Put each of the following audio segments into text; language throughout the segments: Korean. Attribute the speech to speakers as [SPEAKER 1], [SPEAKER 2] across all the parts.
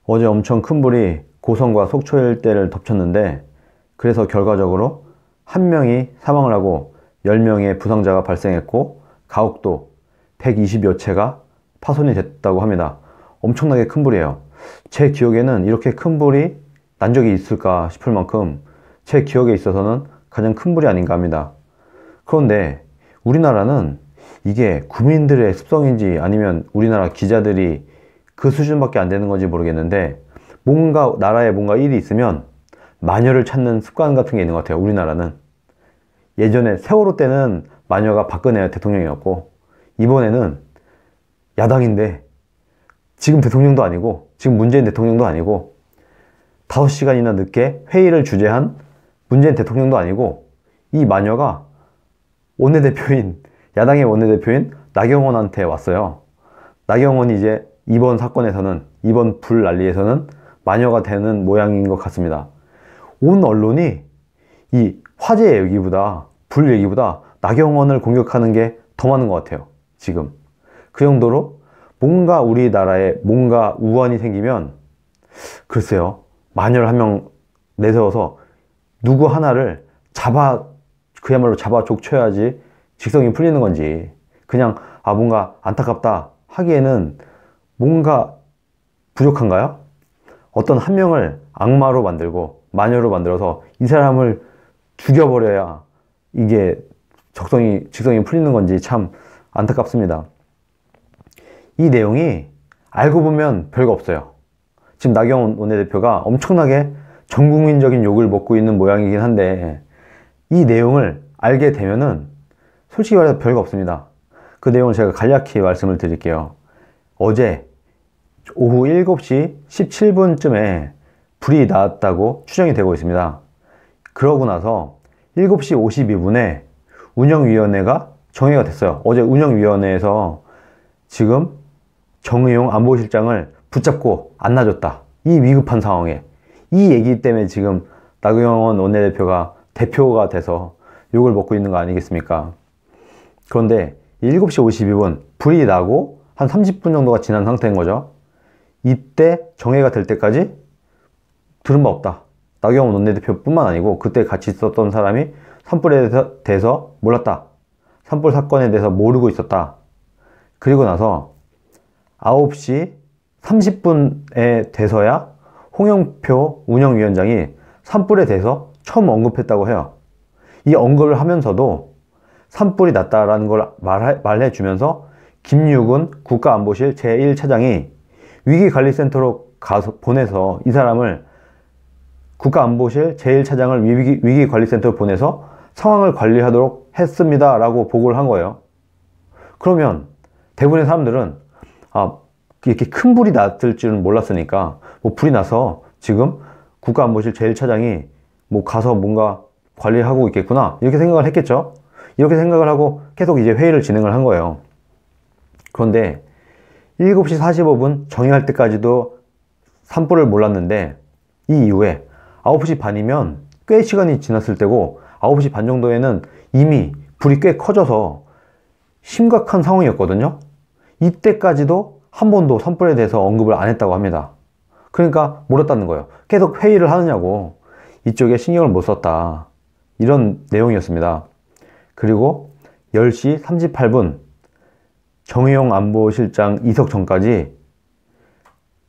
[SPEAKER 1] 어제 엄청 큰 불이 고성과 속초 일대를 덮쳤는데, 그래서 결과적으로 한 명이 사망을 하고 10명의 부상자가 발생했고, 가옥도 120여 채가 파손이 됐다고 합니다. 엄청나게 큰 불이에요. 제 기억에는 이렇게 큰 불이 난 적이 있을까 싶을 만큼 제 기억에 있어서는 가장 큰 불이 아닌가 합니다. 그런데 우리나라는 이게 국민들의 습성인지 아니면 우리나라 기자들이 그 수준밖에 안 되는 건지 모르겠는데, 뭔가 나라에 뭔가 일이 있으면 마녀를 찾는 습관 같은 게 있는 것 같아요. 우리나라는 예전에 세월호 때는 마녀가 박근혜 대통령이었고, 이번에는 야당인데 지금 대통령도 아니고 지금 문재인 대통령도 아니고 5시간이나 늦게 회의를 주재한 문재인 대통령도 아니고, 이 마녀가 원내대표인, 야당의 원내대표인 나경원한테 왔어요. 나경원이 이제 이번 사건에서는, 이번 불 난리에서는 마녀가 되는 모양인 것 같습니다. 온 언론이 이 화재 얘기보다, 불 얘기보다 나경원을 공격하는 게 더 많은 것 같아요, 지금. 그 정도로 뭔가 우리나라에 뭔가 우환이 생기면, 글쎄요, 마녀를 한 명 내세워서 누구 하나를 그야말로 잡아 족쳐야지 직성이 풀리는 건지, 그냥 뭔가 안타깝다 하기에는 뭔가 부족한가요? 어떤 한 명을 악마로 만들고 마녀로 만들어서 이 사람을 죽여버려야 이게 직성이 풀리는 건지 참 안타깝습니다. 이 내용이 알고 보면 별거 없어요. 지금 나경원 원내대표가 엄청나게 전국민적인 욕을 먹고 있는 모양이긴 한데, 이 내용을 알게 되면은 솔직히 말해서 별거 없습니다. 그 내용을 제가 간략히 말씀을 드릴게요. 어제 오후 7시 17분쯤에 불이 났다고 추정이 되고 있습니다. 그러고 나서 7시 52분에 운영위원회가 정회가 됐어요. 어제 운영위원회에서 지금 정의용 안보실장을 붙잡고 안 놔줬다, 이 위급한 상황에, 이 얘기 때문에 지금 나경원 원내대표가 대표가 돼서 욕을 먹고 있는 거 아니겠습니까? 그런데 7시 52분 불이 나고 한 30분 정도가 지난 상태인 거죠. 이때 정회가 될 때까지 들은 바 없다. 나경원 원내대표뿐만 아니고 그때 같이 있었던 사람이 산불에 대해서 몰랐다. 산불 사건에 대해서 모르고 있었다. 그리고 나서 9시 30분에 돼서야 홍영표 운영위원장이 산불에 대해서 처음 언급했다고 해요. 이 언급을 하면서도 산불이 났다라는 걸 말해주면서 김유군 국가안보실 제1차장이 위기관리센터로 보내서 이 사람을, 국가안보실 제1차장을 위기관리센터로 보내서 상황을 관리하도록 했습니다 라고 보고를 한 거예요. 그러면 대부분의 사람들은 이렇게 큰 불이 났을 줄은 몰랐으니까, 불이 나서 지금 국가안보실 제1차장이 가서 뭔가 관리하고 있겠구나, 이렇게 생각을 했겠죠. 이렇게 생각을 하고 계속 이제 회의를 진행을 한 거예요. 그런데 7시 45분 정의할 때까지도 산불을 몰랐는데, 이 이후에 9시 반이면 꽤 시간이 지났을 때고, 9시 반 정도에는 이미 불이 꽤 커져서 심각한 상황이었거든요. 이때까지도 한 번도 산불에 대해서 언급을 안 했다고 합니다. 그러니까 몰랐다는 거예요. 계속 회의를 하느냐고, 이쪽에 신경을 못 썼다, 이런 내용이었습니다. 그리고 10시 38분 정의용 안보실장 이석 전까지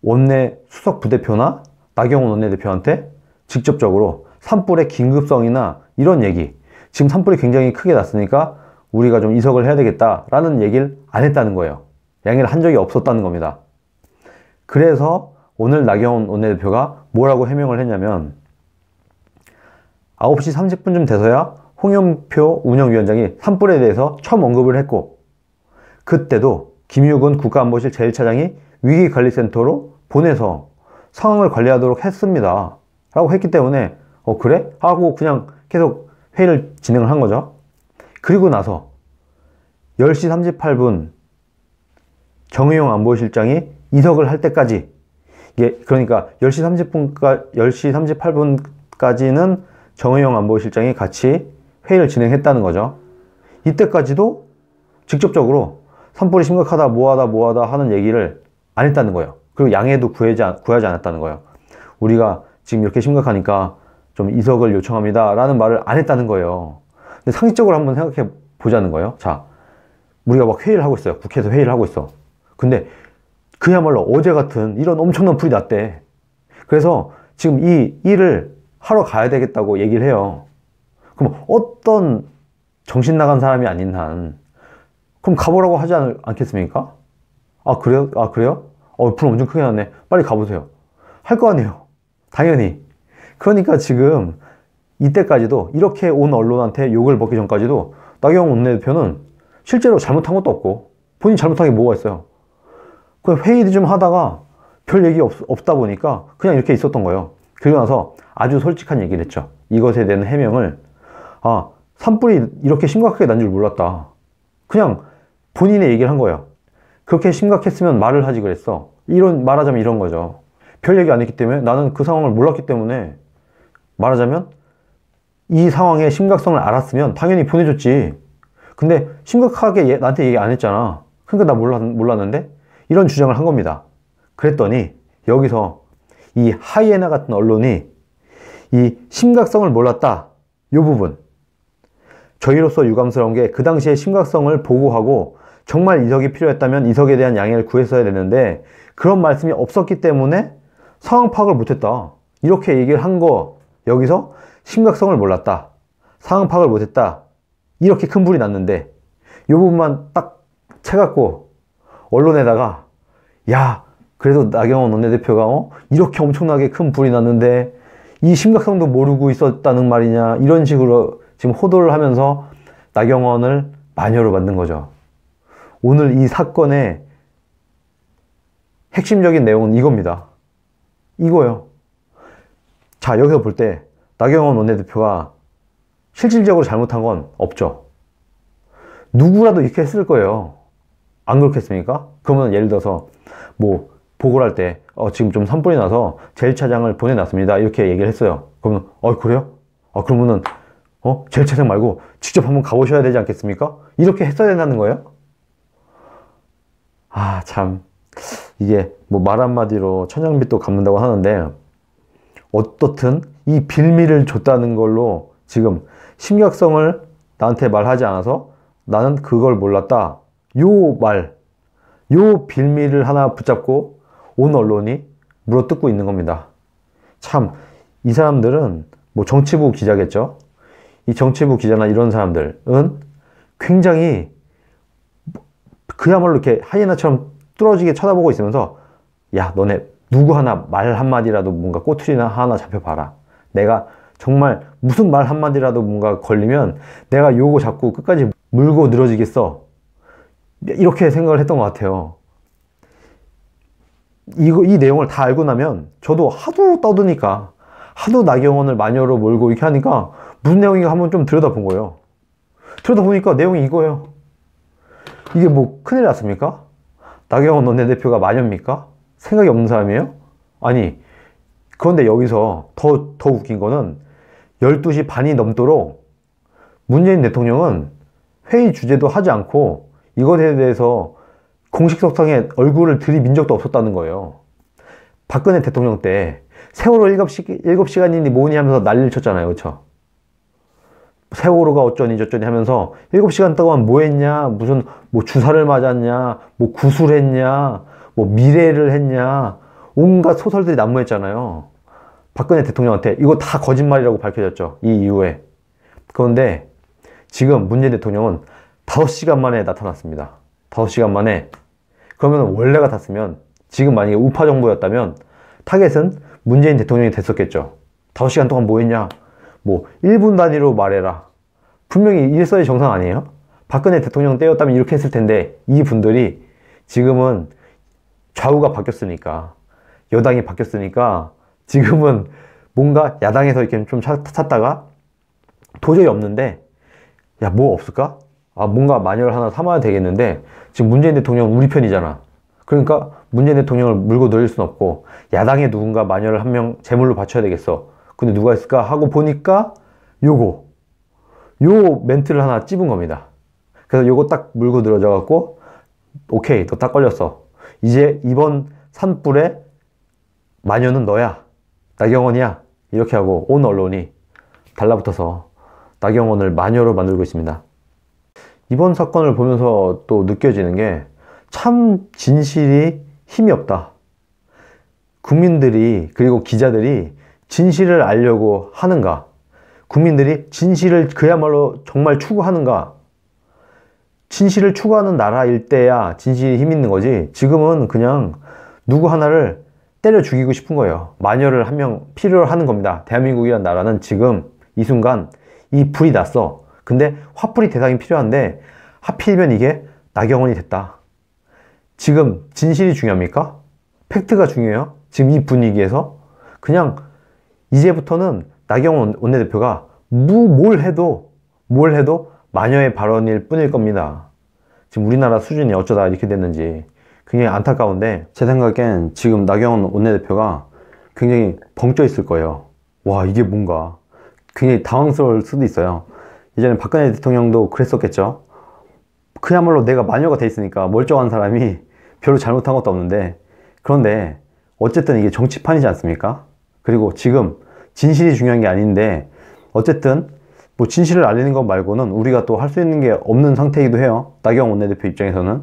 [SPEAKER 1] 원내 수석 부대표나 나경원 원내대표한테 직접적으로 산불의 긴급성이나 이런 얘기, 지금 산불이 굉장히 크게 났으니까 우리가 좀 이석을 해야 되겠다라는 얘기를 안 했다는 거예요. 양해를 한 적이 없었다는 겁니다. 그래서 오늘 나경원 원내대표가 뭐라고 해명을 했냐면, 9시 30분쯤 돼서야 홍영표 운영위원장이 산불에 대해서 처음 언급을 했고, 그때도 김유군 국가안보실 제1차장이 위기관리센터로 보내서 상황을 관리하도록 했습니다 라고 했기 때문에 그래? 하고 그냥 계속 회의를 진행을 한 거죠. 그리고 나서 10시 38분 정의용 안보실장이 이석을 할 때까지, 이게 그러니까 10시 38분까지는 정의용 안보실장이 같이 회의를 진행했다는 거죠. 이때까지도 직접적으로 산불이 심각하다 뭐하다 하는 얘기를 안 했다는 거예요. 그리고 양해도 구하지 않았다는 거예요. 우리가 지금 이렇게 심각하니까 좀 이석을 요청합니다 라는 말을 안 했다는 거예요. 근데 상식적으로 한번 생각해 보자는 거예요. 자, 우리가 막 회의를 하고 있어요. 국회에서 회의를 하고 있어. 근데 그야말로 어제 같은 이런 엄청난 불이 났대. 그래서 지금 이 일을 하러 가야 되겠다고 얘기를 해요. 그럼 어떤 정신 나간 사람이 아닌 한 그럼 가보라고 하지 않겠습니까? 아 그래요? 아 그래요? 불 엄청 크게 났네. 빨리 가보세요. 할 거 아니에요. 당연히. 그러니까 지금 이때까지도 이렇게 온 언론한테 욕을 먹기 전까지도 나경원 원내대표는 실제로 잘못한 것도 없고 본인 잘못한 게 뭐가 있어요. 그 회의 좀 하다가 별 얘기 없다 보니까 그냥 이렇게 있었던 거예요. 그러고 나서 아주 솔직한 얘기를 했죠. 이것에 대한 해명을 산불이 이렇게 심각하게 난 줄 몰랐다. 그냥 본인의 얘기를 한 거예요. 그렇게 심각했으면 말을 하지 그랬어. 말하자면 이런 거죠. 별 얘기 안 했기 때문에 나는 그 상황을 몰랐기 때문에 말하자면 이 상황의 심각성을 알았으면 당연히 보내줬지. 근데 심각하게 나한테 얘기 안 했잖아. 그러니까 나 몰랐는데? 이런 주장을 한 겁니다. 그랬더니 여기서 이 하이에나 같은 언론이 이 심각성을 몰랐다. 요 부분. 저희로서 유감스러운 게 그 당시에 심각성을 보고하고 정말 이석이 필요했다면 이석에 대한 양해를 구했어야 되는데 그런 말씀이 없었기 때문에 상황 파악을 못했다. 이렇게 얘기를 한 거 여기서 심각성을 몰랐다. 상황 파악을 못했다. 이렇게 큰 불이 났는데 이 부분만 딱 채갖고 언론에다가 야 그래도 나경원 원내대표가 이렇게 엄청나게 큰 불이 났는데 이 심각성도 모르고 있었다는 말이냐 이런 식으로 지금 호도를 하면서 나경원을 마녀로 만든 거죠. 오늘 이 사건의 핵심적인 내용은 이겁니다. 이거요. 자, 여기서 볼 때 나경원 원내대표가 실질적으로 잘못한 건 없죠. 누구라도 이렇게 했을 거예요. 안 그렇겠습니까? 그러면 예를 들어서 뭐 보고를 할 때 지금 좀 산불이 나서 제1차장을 보내놨습니다. 이렇게 얘기를 했어요. 그러면 그래요? 그러면은 제1차장 말고 직접 한번 가보셔야 되지 않겠습니까? 이렇게 했어야 된다는 거예요? 참 이게 뭐 말 한마디로 천냥빚도 갚는다고 하는데 어떻든 이 빌미를 줬다는 걸로 지금 심각성을 나한테 말하지 않아서 나는 그걸 몰랐다. 요 빌미를 하나 붙잡고 온 언론이 물어뜯고 있는 겁니다. 참 이 사람들은 뭐 정치부 기자겠죠. 이 정치부 기자나 이런 사람들은 굉장히 그야말로 이렇게 하이에나처럼 뚫어지게 쳐다보고 있으면서 야 너네 누구 하나 말 한마디라도 뭔가 꼬투리나 하나 잡혀봐라. 내가 정말 무슨 말 한마디라도 뭔가 걸리면 내가 요거 자꾸 끝까지 물고 늘어지겠어. 이렇게 생각을 했던 것 같아요. 이 내용을 다 알고 나면 저도 하도 떠드니까 하도 나경원을 마녀로 몰고 이렇게 하니까 무슨 내용인가 한번 좀 들여다본 거예요. 들여다보니까 내용이 이거예요. 이게 뭐 큰일 났습니까? 나경원 원내대표가 마녀입니까? 생각이 없는 사람이에요? 아니 그런데 여기서 더 웃긴 거는 12시 반이 넘도록 문재인 대통령은 회의 주제도 하지 않고 이것에 대해서 공식 석상에 얼굴을 들이민 적도 없었다는 거예요. 박근혜 대통령 때 세월호 7시간이니 뭐니 하면서 난리를 쳤잖아요. 그쵸? 세월호가 어쩌니 저쩌니 하면서 7시간 동안 뭐 했냐, 무슨 뭐 주사를 맞았냐, 뭐 구술했냐, 뭐 미래를 했냐, 온갖 소설들이 난무했잖아요. 박근혜 대통령한테 이거 다 거짓말이라고 밝혀졌죠. 이 이후에. 그런데 지금 문재인 대통령은 5시간 만에 나타났습니다. 5시간 만에. 그러면 원래 같았으면 지금 만약에 우파 정부였다면 타겟은 문재인 대통령이 됐었겠죠. 5시간 동안 뭐 했냐? 뭐 1분 단위로 말해라. 분명히 일서의 정상 아니에요? 박근혜 대통령 때였다면 이렇게 했을 텐데 이분들이 지금은 좌우가 바뀌었으니까 여당이 바뀌었으니까 지금은 뭔가 야당에서 이렇게 좀 찾다가 도저히 없는데 야 뭐 없을까? 뭔가 마녀를 하나 삼아야 되겠는데 지금 문재인 대통령 우리 편이잖아. 그러니까 문재인 대통령을 물고 늘릴 순 없고 야당에 누군가 마녀를 한 명 제물로 바쳐야 되겠어. 근데 누가 있을까 하고 보니까 요 멘트를 하나 찝은 겁니다. 그래서 요거 딱 물고 늘어져 갖고 오케이 너 딱 걸렸어. 이제 이번 산불에 마녀는 너야, 나경원이야, 이렇게 하고 온 언론이 달라붙어서 나경원을 마녀로 만들고 있습니다. 이번 사건을 보면서 또 느껴지는 게 참 진실이 힘이 없다. 국민들이, 그리고 기자들이 진실을 알려고 하는가? 국민들이 진실을 그야말로 정말 추구하는가? 진실을 추구하는 나라일 때야 진실이 힘 있는 거지. 지금은 그냥 누구 하나를 때려 죽이고 싶은 거예요. 마녀를 한 명 필요로 하는 겁니다. 대한민국이라는 나라는 지금 이 순간 이 불이 났어. 근데 화풀이 대상이 필요한데 하필이면 이게 나경원이 됐다. 지금 진실이 중요합니까? 팩트가 중요해요? 지금 이 분위기에서? 그냥 이제부터는 나경원 원내대표가 뭘 해도 마녀의 발언일 뿐일 겁니다. 지금 우리나라 수준이 어쩌다 이렇게 됐는지 굉장히 안타까운데, 제 생각엔 지금 나경원 원내대표가 굉장히 벙쪄 있을 거예요. 와, 이게 뭔가 굉장히 당황스러울 수도 있어요. 예전에 박근혜 대통령도 그랬었겠죠. 그야말로 내가 마녀가 돼 있으니까 멀쩡한 사람이 별로 잘못한 것도 없는데, 그런데 어쨌든 이게 정치판이지 않습니까? 그리고 지금 진실이 중요한 게 아닌데, 어쨌든 뭐 진실을 알리는 것 말고는 우리가 또 할 수 있는 게 없는 상태이기도 해요. 나경원 원내대표 입장에서는.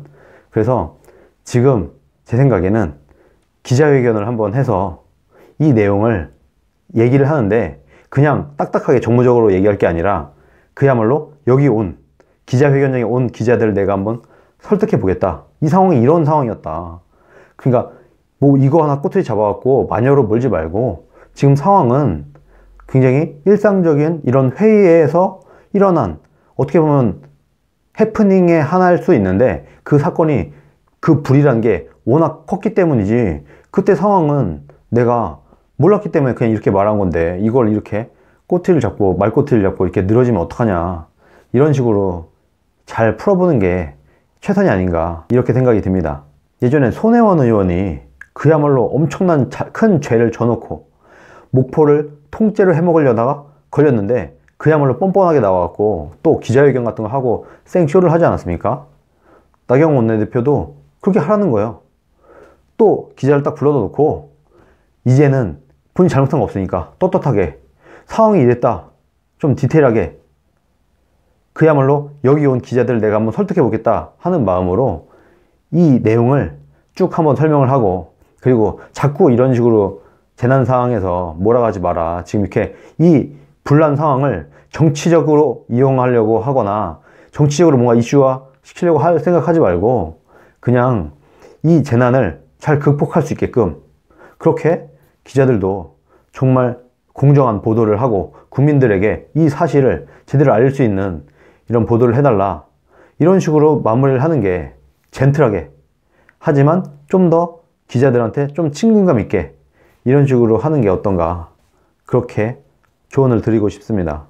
[SPEAKER 1] 그래서 지금 제 생각에는 기자회견을 한번 해서 이 내용을 얘기를 하는데, 그냥 딱딱하게 정무적으로 얘기할 게 아니라 그야말로 여기 온 기자회견장에 온 기자들을 내가 한번 설득해 보겠다. 이 상황이 이런 상황이었다. 그러니까 뭐 이거 하나 꼬투리 잡아갖고 마녀로 몰지 말고, 지금 상황은 굉장히 일상적인 이런 회의에서 일어난, 어떻게 보면 해프닝의 하나일 수 있는데, 그 사건이, 그 불이란 게 워낙 컸기 때문이지, 그때 상황은 내가 몰랐기 때문에 그냥 이렇게 말한 건데, 이걸 이렇게 꼬투리를 잡고 말꼬투리를 잡고 이렇게 늘어지면 어떡하냐, 이런 식으로 잘 풀어보는 게 최선이 아닌가, 이렇게 생각이 듭니다. 예전에 손혜원 의원이 그야말로 엄청난 큰 죄를 져놓고 목포를 통째로 해먹으려다가 걸렸는데, 그야말로 뻔뻔하게 나와갖고 또 기자회견 같은 거 하고 생쇼를 하지 않았습니까? 나경원 원내대표도 그렇게 하라는 거예요. 또 기자를 딱 불러다 놓고, 이제는 본인 잘못한 거 없으니까 떳떳하게 상황이 이랬다, 좀 디테일하게, 그야말로 여기 온 기자들 내가 한번 설득해 보겠다 하는 마음으로 이 내용을 쭉 한번 설명을 하고, 그리고 자꾸 이런 식으로 재난 상황에서 몰아가지 마라, 지금 이렇게 이 분란 상황을 정치적으로 이용하려고 하거나 정치적으로 뭔가 이슈화 시키려고 생각하지 말고, 그냥 이 재난을 잘 극복할 수 있게끔 그렇게 기자들도 정말 공정한 보도를 하고 국민들에게 이 사실을 제대로 알릴 수 있는 이런 보도를 해달라, 이런 식으로 마무리를 하는 게 젠틀하게, 하지만 좀 더 기자들한테 좀 친근감 있게 이런 식으로 하는 게 어떤가, 그렇게 조언을 드리고 싶습니다.